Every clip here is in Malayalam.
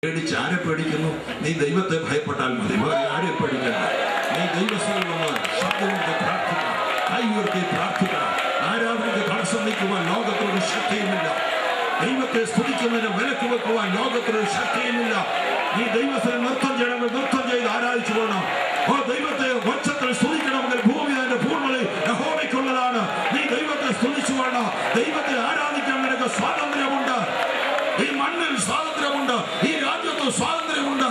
പേടിച്ച് ആരെ പേടിക്കുന്നു? നീ ദൈവത്തെ ഭയപ്പെട്ടാൽ മതി, വേറെ ആരെ പേടിക്കണ്ട. നീ ദൈവസ്ഥയിൽ വന്ന് ശബ്ദത്തെ പ്രാർത്ഥിക്കണം, കൈയുയർത്തി പ്രാർത്ഥിക്കണം. ആരാധനയ്ക്ക് തടസ്സം നിൽക്കുവാൻ ലോകത്തിനൊരു ശക്തിയുമില്ല. ദൈവത്തെ സ്തുതിക്കുന്നതിന് വിലക്ക് വെക്കുവാൻ ലോകത്തിനൊരു ശക്തിയുമില്ല. നീ ദൈവത്തെ നൃത്തം ചെയ്യണമെങ്കിൽ നൃത്തം ചെയ്ത് ആരാധിച്ചു പോകണം. ദൈവത്തെ വചനത്തിൽ സ്തുതിക്കണമെങ്കിൽ ഭൂമി അതിന്റെ പൂർണ്ണതയിൽ യഹോവയ്ക്കുള്ളതാണ്. നീ ദൈവത്തെ സ്തുതിച്ചു വേണം. ദൈവത്തെ ആരാധിക്കാൻ നിനക്ക് സ്വാതന്ത്ര്യമുണ്ട്. ഈ മണ്ണിൽ സ്വാതന്ത്ര്യമുണ്ട്, ഈ രാജ്യത്ത് സ്വാതന്ത്ര്യമുണ്ട്.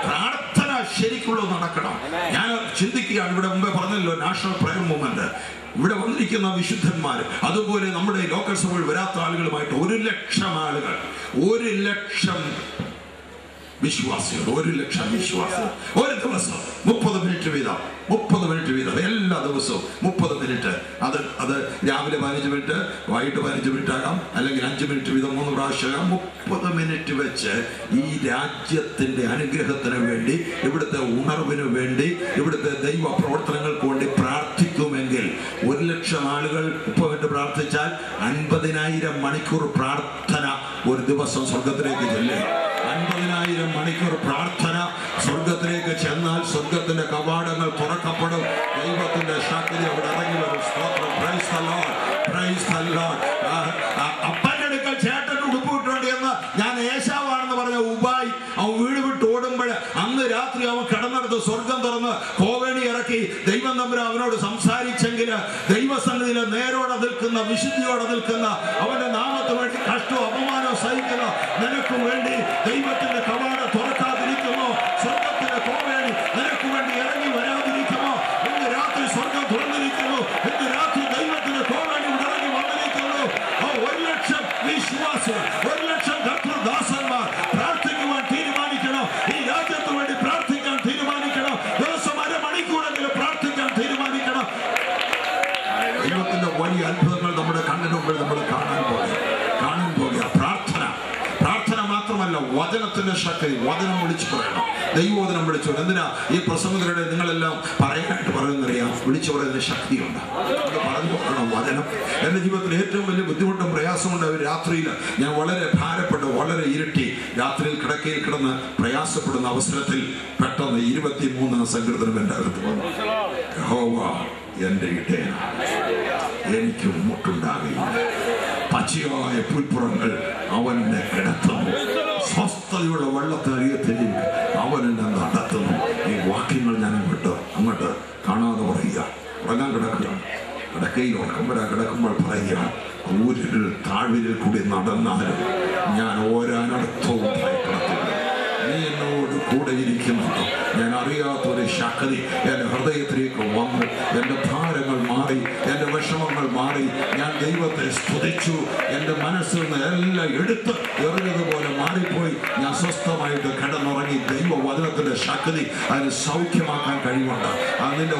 പ്രാർത്ഥന ശരിക്കുള്ളത് നടക്കണം. ഞാൻ ചിന്തിക്കുകയാണ്, ഇവിടെ മുമ്പേ പറഞ്ഞല്ലോ നാഷണൽ പ്രയർ മൂവ്മെന്റ്, ഇവിടെ വന്നിരിക്കുന്ന വിശുദ്ധന്മാർ, അതുപോലെ നമ്മുടെ ലോക്കൽ സഭയിൽ വരാത്ത ആളുകളുമായിട്ട് 1,00,000 ആളുകൾ, 1,00,000 വിശ്വാസികൾ, 1,00,000 വിശ്വാസികൾ ഒരു ദിവസം 30 മിനിറ്റ് വീതം, 30 മിനിറ്റ് വീതം എല്ലാ ദിവസവും 30 മിനിറ്റ്. അത് രാവിലെ 15 മിനിറ്റ്, വൈകിട്ട് 15 മിനിറ്റ് ആകാം, അല്ലെങ്കിൽ 5 മിനിറ്റ് വീതം 3 പ്രാവശ്യം 30 മിനിറ്റ് വെച്ച് ഈ രാജ്യത്തിന്റെ അനുഗ്രഹത്തിന് വേണ്ടി, ഇവിടുത്തെ ഉണർവിന് വേണ്ടി, ഇവിടുത്തെ ദൈവ പ്രവർത്തനങ്ങൾക്ക് വേണ്ടി പ്രാർത്ഥിക്കുമെങ്കിൽ 1,00,000 ആളുകൾ 30 മിനിറ്റ് പ്രാർത്ഥിച്ചാൽ 50,000 മണിക്കൂർ പ്രാർത്ഥന ഒരു ദിവസം സ്വർഗത്തിലേക്ക് ചെല്ലും. 50,000 മണിക്കൂർ പ്രാർത്ഥന സ്വർഗത്തിലേക്ക് ചെന്നാൽ സ്വർഗത്തിന്റെ കവാടങ്ങൾ തുറക്കപ്പെടും. ദൈവത്തിന്റെ ശക്തി അവിടെ ഇറങ്ങി വരും. സ്തോത്രം. Praise the Lord, praise the Lord. അപ്പന്റെ അടുക്കൽ ചേട്ടൻ ഉടുപ്പിട്ടുണ്ട് എന്ന് ഞാൻ ഏശാവാണെന്ന് പറഞ്ഞ ഉബായ് അവൻ വീട് വിട്ട് ഓടുമ്പോൾ അന്ന് രാത്രി അവൻ കിടന്നെടുത്ത് സ്വർഗം തുറന്ന് കോവേണി ഇറക്കി ദൈവം തമ്പുരാൻ അവനോട് സംസാരിച്ചെങ്കിൽ ദൈവസന്നിധിയിൽ നേരോടെ നിൽക്കുന്ന, വിശുദ്ധിയോടെ നിൽക്കുന്ന, അവന്റെ നാമത്തിന് വേണ്ടി കഷ്ടവും അപമാനവും സഹിക്കുന്ന നിനക്ക് വേണ്ടി ദൈവത്തിന്റെ കവാടം തുറക്കാതിരിക്കുമോ? സ്വർഗത്തിന്റെ കോവേണി നിനക്ക് വേണ്ടി ഇറങ്ങി വരാതിരിക്കുമോ? ഇന്ന് രാത്രി സ്വർഗം തുറന്നിരിക്കുന്നു. ഇന്ന് രാത്രി ദൈവത്തിന്റെ കോവേണി ഇറങ്ങി വന്നിരിക്കുന്നു. 1,00,000 വിശ്വാസികൾ, 1,00,000 കർത്തൃദാസന്മാർ പ്രാർത്ഥിക്കുവാൻ തീരുമാനിക്കണം. ഈ രാജ്യത്ത് വേണ്ടി പ്രാർത്ഥിക്കാൻ തീരുമാനിക്കണം. ദിവസം അരമണിക്കൂറെങ്കിലും പ്രാർത്ഥിക്കാൻ തീരുമാനിക്കണം. ദൈവത്തിന്റെ വലിയ അത്ഭുതങ്ങൾ നമ്മുടെ കണ്ണിന് മുമ്പിൽ നമ്മൾ കാണാൻ പോകുക. പ്രാർത്ഥന മാത്രമല്ല, വചനത്തിന്റെ ശക്തി. വചനം വിളിച്ചു പറയണം, ദൈവവചനം വിളിച്ചു. എന്തിനാ ഈ പ്രസംഗത്തിലൂടെ നിങ്ങളെല്ലാം പറയാനായിട്ട് പറയുന്നറിയാം? വിളിച്ചു പറയുന്നതിന് ശക്തിയുണ്ട്. പറഞ്ഞു പറയണം വചനം. എൻ്റെ ജീവിതത്തിൽ ഏറ്റവും വലിയ ബുദ്ധിമുട്ടും പ്രയാസമുണ്ട്. ഒരു രാത്രിയിൽ ഞാൻ വളരെ ഭാരപ്പെട്ട്, വളരെ ഇരുട്ടി രാത്രിയിൽ കിടക്കയിൽ കിടന്ന് പ്രയാസപ്പെടുന്ന അവസരത്തിൽ പെട്ടെന്ന് 23 സങ്കീർത്തനം എൻ്റെ അകത്ത് വന്നു. യഹോവ എൻ്റെ ഇടയനാണ്, എനിക്ക് മുട്ടുണ്ടാകില്ല. പച്ചയായ പുൽപ്പുറങ്ങൾ അവൻ എന്നെ കിടത്തുന്നു, സ്വസ്ഥതയുള്ള വെള്ളത്തരികത്തിൽ അവൻ എന്നെ നടത്തുന്നു. ഈ വാക്യങ്ങൾ ഞാൻ അങ്ങോട്ട് കാണാതെ പറയുക. ഉറങ്ങാൻ കിടക്കുകയാണ്, കിടക്കയിൽ ഉറക്കം വരാൻ കിടക്കുമ്പോൾ പറയുക, ഊരിൽ താഴ്വരയിൽ കൂടി നടന്നാലും ഞാൻ ഓരോനടത്തവും ഭയപ്പെടത്തില്ല. നീ എന്നോട് കൂടെ ഇരിക്കുന്നുണ്ടോ? ഞാൻ അറിയാത്തൊരു ശക്തി എൻ്റെ ഹൃദയത്തിലേക്ക് വന്നു. എൻ്റെ ഭാരങ്ങൾ മാറി, എൻ്റെ വിഷമങ്ങൾ മാറി. ഞാൻ ദൈവത്തെ സ്തുതിച്ചു. എൻ്റെ മനസ്സിൽ നിന്ന് എല്ലാം എടുത്ത് എറിഞ്ഞതുപോലെ മാറിപ്പോയി. ഞാൻ സ്വസ്ഥമായിട്ട് കിടന്നുറങ്ങി. ദൈവവചനത്തിൻ്റെ ശക്തി അതിന് സൗഖ്യമാക്കാൻ കഴിവുണ്ട്. അതിൻ്റെ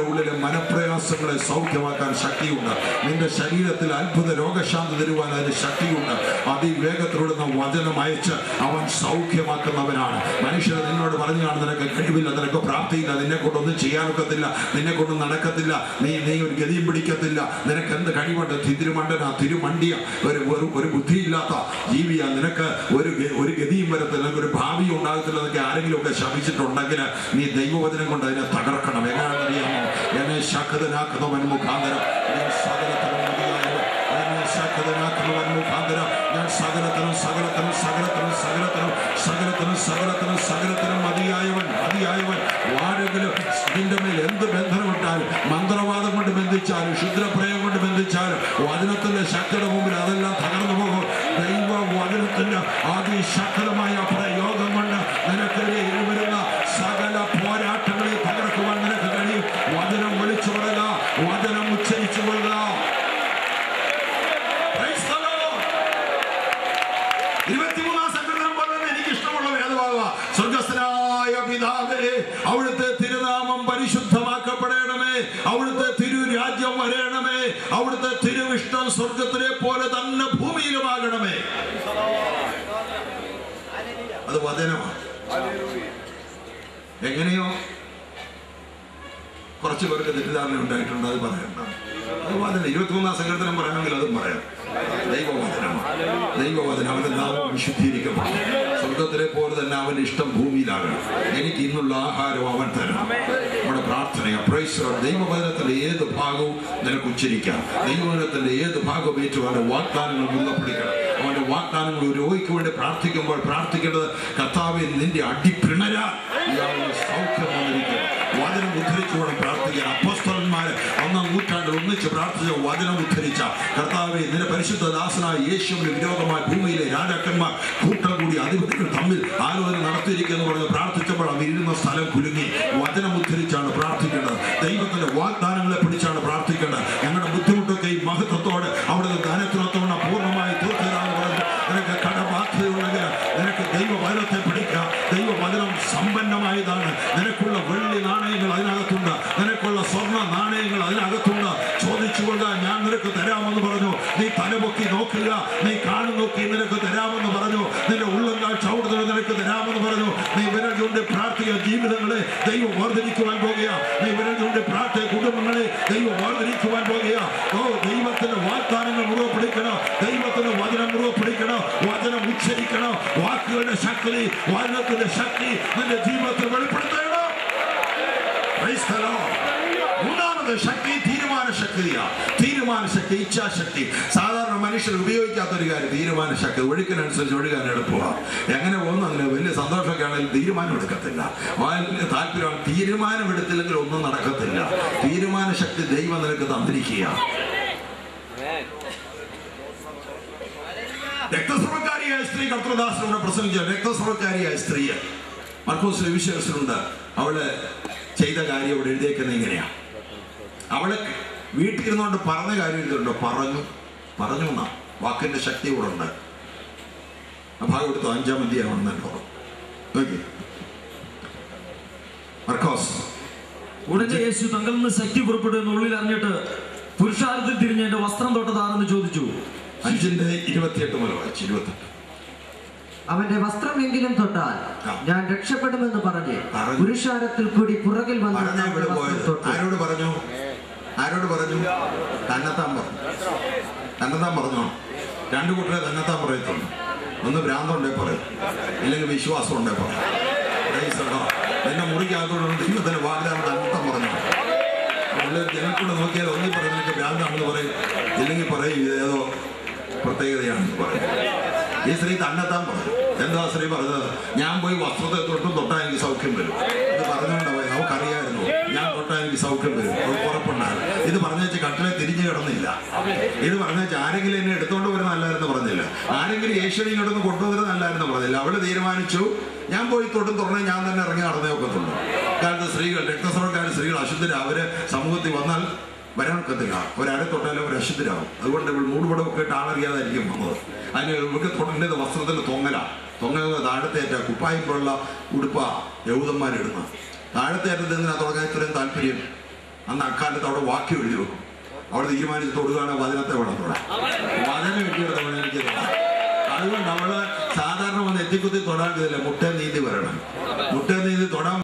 ഉള്ളിലെ മനപ്രയാസങ്ങളെ സൗഖ്യമാക്കാൻ ശക്തിയുണ്ട്. നിന്റെ ശരീരത്തിൽ അത്ഭുത രോഗശാന്തി തരുവാൻ അതിന് ശക്തിയുണ്ട്. അതിവേഗത്തിലൂടെ വചനം അയച്ച് അവൻ സൗഖ്യമാക്കുന്നവനാണ്. മനുഷ്യർ നിന്നോട് പറഞ്ഞു കാണും, നിനക്ക് കഴിവില്ല, നിനക്ക് പ്രാപ്തിയില്ല, നിന്നെ കൊണ്ടൊന്നും ചെയ്യാനൊക്കത്തില്ല, നിന്നെ കൊണ്ട് നടക്കത്തില്ല, നീ ഒരു ഗതിയും പിടിക്കത്തില്ല, നിനക്ക് എന്ത് കഴിവുണ്ട്, തിരുമണ്ടനാ, തിരുമണ്ടിയ, ഒരു ബുദ്ധിയില്ലാത്ത ജീവിയാ, നിനക്ക് ഒരു ഗതിയും വരത്തില്ല, നിനക്ക് ഒരു ഭാവിയും ഉണ്ടാകത്തില്ല എന്നൊക്കെ ആരെങ്കിലും ഒക്കെ ശപിച്ചിട്ടുണ്ടെങ്കിൽ നീ ദൈവവചനം കൊണ്ട് അതിനെ തകർക്കണം. എങ്ങനെയാണെന്നറിയാമോ? എന്നെ ശക്തനാക്കുന്നവൻ മുഖാന്തരം ഞാൻ സകലത്തിനും മതിയായവൻ, എന്നെ ശക്തനാക്കുന്നവൻ മുഖാന്തരം ഞാൻ സകലത്തിനും മതിയായവൻ. ആരെങ്കിലും നിന്റെ മേൽ എന്ത് ബന്ധനമിട്ടാലും, മന്ത്രവാദം കൊണ്ട് ബന്ധിച്ചാലും, ക്ഷുദ്രപ്രയോഗം കൊണ്ട് ബന്ധിച്ചാലും, വചനത്തിന്റെ ശക്തിയുടെ മുമ്പിൽ അതെല്ലാം തകർന്നു പോകും. ദൈവ വചനത്തിന്റെ അതിശക്തമായ പ്രയോഗം കൊണ്ട് നിനക്കെതിരെ വരുന്ന സകല പോരാട്ടങ്ങളെ തകർക്കുവാൻ നിനക്ക് കഴിയും. വചനം വിളിച്ചു പറയുക, വചനം ഉച്ചരിച്ചു കൊള്ളുക. 23 സങ്കീർത്തനം പോലെ എനിക്ക് ഇഷ്ടമുള്ള വേദഭാഗ. സ്വർഗ്ഗസ്ഥനായ പിതാവേ, അവിടുത്തെ തിരുനാമം പരിശുദ്ധമാക്കപ്പെടണമേ, അവിടുത്തെ തിരുരാജ്യം വരണമേ, അവിടുത്തെ തിരുവിഷ്ടം സ്വർഗത്തിലെ പോലെ തന്നെ ഭൂമിയിലുമാകണമേ. അത് വചനമാണ്. എങ്ങനെയോ കുറച്ച് പേർക്ക് തെറ്റിദ്ധാരണ ഉണ്ടായിട്ടുണ്ട്, അത് പറയണ്ട. അത് വചനം. 23 സങ്കീർത്തനം പറയണമെങ്കിൽ അതും പറയാം. ദൈവവചനമാണ്. ദൈവവചനം അവന്റെ നാമം വിശുദ്ധീകരിക്കപ്പെടും. സ്വർഗത്തിലെ പോലെ തന്നെ അവന്റെ ഇഷ്ടം ഭൂമിയിലാകണം. എനിക്ക് ഇന്നുള്ള ആഹാരം അവൻ തരണം. നമ്മുടെ പ്രാർത്ഥനയാണ്. ദൈവവചനത്തിന്റെ ഏത് ഭാഗവും നിനക്ക് ഉച്ചരിക്കാം. ദൈവവചനത്തിന്റെ ഏത് ഭാഗവും ഏറ്റവും അവന്റെ വാഗ്ദാനങ്ങൾ മുറുകെ പിടിക്കണം. അവന്റെ വാഗ്ദാനങ്ങൾ ഒരു രോഗിക്ക് വേണ്ടി പ്രാർത്ഥിക്കുമ്പോൾ പ്രാർത്ഥിക്കേണ്ടത്, കർത്താവേ നിന്റെ അടിപ്പിണരാൻ ഇയാളുടെ സൗഖ്യം വന്നിരിക്കണം. വചനം ഉദ്ധരിച്ചുകൊണ്ട് പ്രാർത്ഥിക്കാൻ അപ്പോസ്തലന്മാര് 1-ാം നൂറ്റാണ്ടിൽ ഒന്നിച്ച് പ്രാർത്ഥിച്ച വചനം ഉദ്ധരിച്ച കർത്താവേ നിന്റെ പരിശുദ്ധ ദാസനായ യേശുവിന് വിരോധമായി ഭൂമിയിലെ രാജാക്കന്മാർ കൂട്ടം കൂടി അധിപതികൾ തമ്മിൽ ആലോചന നടത്തിയിരിക്കുന്നു പറഞ്ഞ് പ്രാർത്ഥിച്ചപ്പോൾ അവരിരുന്ന സ്ഥലം കുലുങ്ങി. വചനം ഉദ്ധരിച്ചാണ് പ്രാർത്ഥിക്കേണ്ടത്. ദൈവത്തിന്റെ വാഗ്ദാനങ്ങളെ പിടിച്ചാണ് പ്രാർത്ഥിക്കേണ്ടത്. ഞങ്ങളുടെ ബുദ്ധിമുട്ടൊക്കെ ഈ മഹത്വത്തോടെ അവിടുത്തെ ധനത്തിനൊത്തവണ പൂർണ്ണമായി തീർത്തരാന്ന് പറഞ്ഞു. നിനക്ക് കടബാധ്യതയുണ്ടെങ്കിൽ നിനക്ക് ദൈവവചനത്തെ പിടിക്കുക. ദൈവവചനം സമ്പന്നമായതാണ്. നിനക്കുള്ള വെള്ളി നാണയങ്ങൾ അതിനകത്തുണ്ട്. നിനക്കുള്ള സ്വർണ്ണ നാണയങ്ങൾ അതിനകത്തുണ്ട്. ചോദിച്ചുകൊണ്ട് ഞാൻ നിനക്ക് തരാമെന്ന് പറഞ്ഞു. നീ തലപൊക്കി നോക്കുക. നീ കാണു നോക്കി നിനക്ക് തരാമെന്ന് പറഞ്ഞു. നിന്റെ ഉള്ളങ്കാൽ ചവിടുന്നത് നിനക്ക് തരാമെന്ന് പറഞ്ഞു. നീ വിരൽ ചൂണ്ടി പ്രാർത്ഥിക്കുക. ജീവിതങ്ങളെ ദൈവം വേർതിരിക്കുവാൻ പോകുക. നീ വിരൽ ചൂണ്ടി പ്രാർത്ഥിക. കുടുംബങ്ങളെ ദൈവം വേർതിരിക്കുവാൻ പോകുക. ഓ ദൈവത്തിന്റെ വാഗ്ദാനങ്ങൾ മുറുകെ പിടിക്കണം. ദൈവത്തിന്റെ വചനം മുറുകെ പിടിക്കണം. വചനം ഉച്ചരിക്കണം. വാക്കുകളുടെ ശക്തി, വചനത്തിന്റെ ശക്തി നിന്റെ ജീവിതത്തിൽ വെളിപ്പെടുത്തണം. മൂന്നാമത് ശക്തി തീരുമാന ശക്തിയാണ്. തീരുമാന ശക്തി, ഇച്ഛാശക്തി. സാധാരണ മനുഷ്യർ ഉപയോഗിക്കാത്ത ഒരു കാര്യം തീരുമാന ശക്തി. ഒഴുക്കിനനുസരിച്ച് ഒഴുകാൻ എളുപ്പമാണ്. എങ്ങനെ പോകുന്നു അതിന് വലിയ സന്തോഷമൊക്കെ ആണെങ്കിൽ തീരുമാനം എടുക്കത്തില്ല. വലിയ താല്പര്യമാണ്. തീരുമാനമെടുത്തില്ലെങ്കിൽ ഒന്നും നടക്കത്തില്ല. തീരുമാന ശക്തി ദൈവം നിനക്ക് തന്നിരിക്കുക. രക്തസ്രവക്കാരിയായ സ്ത്രീ കർത്തൃദാസനോട് പ്രസംഗിച്ച രക്തസ്രവക്കാരിയായ സ്ത്രീ മർക്കോസിലെ വിശ്വാസമുണ്ട്. അവള് ചെയ്ത കാര്യം ഇവിടെ എഴുതിയേക്കുന്നത് ഇങ്ങനെയാണ്. അവളെ വീട്ടിൽ ഇരുന്നുകൊണ്ട് പറഞ്ഞ കാര്യം എഴുതിയിട്ടുണ്ടോ? പറഞ്ഞു എന്നാ വാക്കിന്റെ ശക്തി ഇവിടെ ഉണ്ട്. ഭാഗം എടുത്തു 5-ാം അധ്യായമാണെന്നല്ലോ. മർക്കോസ്. ഉടനെ യേശു തങ്ങളിൽ നിന്ന് ശക്തി പുറപ്പെടുന്ന ഉള്ളിൽ അറിഞ്ഞിട്ട് പുരുഷാരത്തിൽ തിരിഞ്ഞ് എന്റെ വസ്ത്രം തൊട്ടതാണെന്ന് ചോദിച്ചു. 5:28 മുതൽ വായിച്ചു. 28. അവന്റെ വസ്ത്രമെങ്കിലും തൊട്ടാൽ ഞാൻ രക്ഷപ്പെടുമെന്ന് പറഞ്ഞ് പുരുഷാരത്തിൽ കൂടി പുറകിൽ വന്ന് ആരോട് പറഞ്ഞു? തന്നെത്താൻ പറഞ്ഞോ? രണ്ടു കൂട്ടരെ തന്നെത്താൻ പറയത്തുള്ളൂ. ഒന്ന് ഭ്രാന്തുണ്ടേ പറയും, ഇല്ലെങ്കിൽ വിശ്വാസം ഉണ്ടേ പറയും. എന്നെ മുറിക്കകത്തോട് ദൈവത്തിന്റെ വാഗ്ദാനം തന്നെത്താൻ പറഞ്ഞു. ജനക്കൂടെ നോക്കിയാൽ ഒന്നി പറയും നിനക്ക് ഭ്രാന്താണെന്ന് പറയും, ഇല്ലെങ്കിൽ പറയും ഏതോ പ്രത്യേകതയാണെന്ന് പറയും. ഈ സ്ത്രീ തന്നെത്താൻ പറഞ്ഞു. എന്താ സ്ത്രീ പറഞ്ഞത്? ഞാൻ പോയി വസ്ത്രത്തെ തൊട്ടാൽ എനിക്ക് സൗഖ്യം വരും. ഇത് പറഞ്ഞുകൊണ്ടാ പോയി. അവൾക്കറിയായിരുന്നു ഞാൻ തൊട്ടാൽ എനിക്ക് സൗഖ്യം വരും. അവൾക്ക് ഉറപ്പുണ്ടായിരുന്നു. ഇത് പറഞ്ഞേച്ച് കട്ടിലെ തിരിഞ്ഞു കിടന്നില്ല. ഇത് പറഞ്ഞേച്ച് ആരെങ്കിലും എന്നെ എടുത്തോണ്ട് വരുന്നല്ലായിരുന്നു പറഞ്ഞില്ല. ആരെങ്കിലും യേശുവിനെ ഇങ്ങോട്ടൊന്ന് കൊണ്ടുവരുന്നല്ലായിരുന്നു പറഞ്ഞില്ല. അവള് തീരുമാനിച്ചു ഞാൻ പോയി തുറന്നേ ഞാൻ തന്നെ ഇറങ്ങി നടന്നേ ഒക്കത്തുള്ളൂ. കാലത്ത് സ്ത്രീകൾ, രക്തസ്രവക്കാരുടെ സ്ത്രീകൾ അശുദ്ധരാ. അവര് സമൂഹത്തിൽ വന്നാൽ വരാനൊക്കത്തില്ല. ഒരാരെ തൊട്ടാലും അവർ അശുദ്ധരാകും. അതുകൊണ്ട് ഇവൾ മൂടുപടമൊക്കെ ഇട്ട് ആളറിയാതായിരിക്കും വന്നത്. അതിന് ഇവർക്ക് തൊടേണ്ടത് വസ്ത്രത്തിന്റെ തൊങ്ങൽ താഴത്തേറ്റ കുപ്പായം പോലുള്ള ഉടുപ്പ യഹൂദന്മാരിടുന്ന താഴത്തേറ്റത്തിൽ നിന്നാ തുടങ്ങാൻ ഇത്രയും താല്പര്യം. അന്ന് അക്കാലത്ത് അവിടെ വാക്യം എഴുതി വെക്കും. അവിടെ തീരുമാനിച്ച് തൊടുകയാണ് വചനത്തെ വേണം തൊടാൻ. വചനം എഴുതിയെടുത്തവണ് എനിക്ക് തൊടാം. അതുകൊണ്ട് അവള് സാധാരണ വന്ന് എത്തിക്കുത്തി തൊടാൻ ഇതില്ല. മുട്ടേ നീന്തി വരണം. മുട്ടേ നീന്തി തൊടാൻ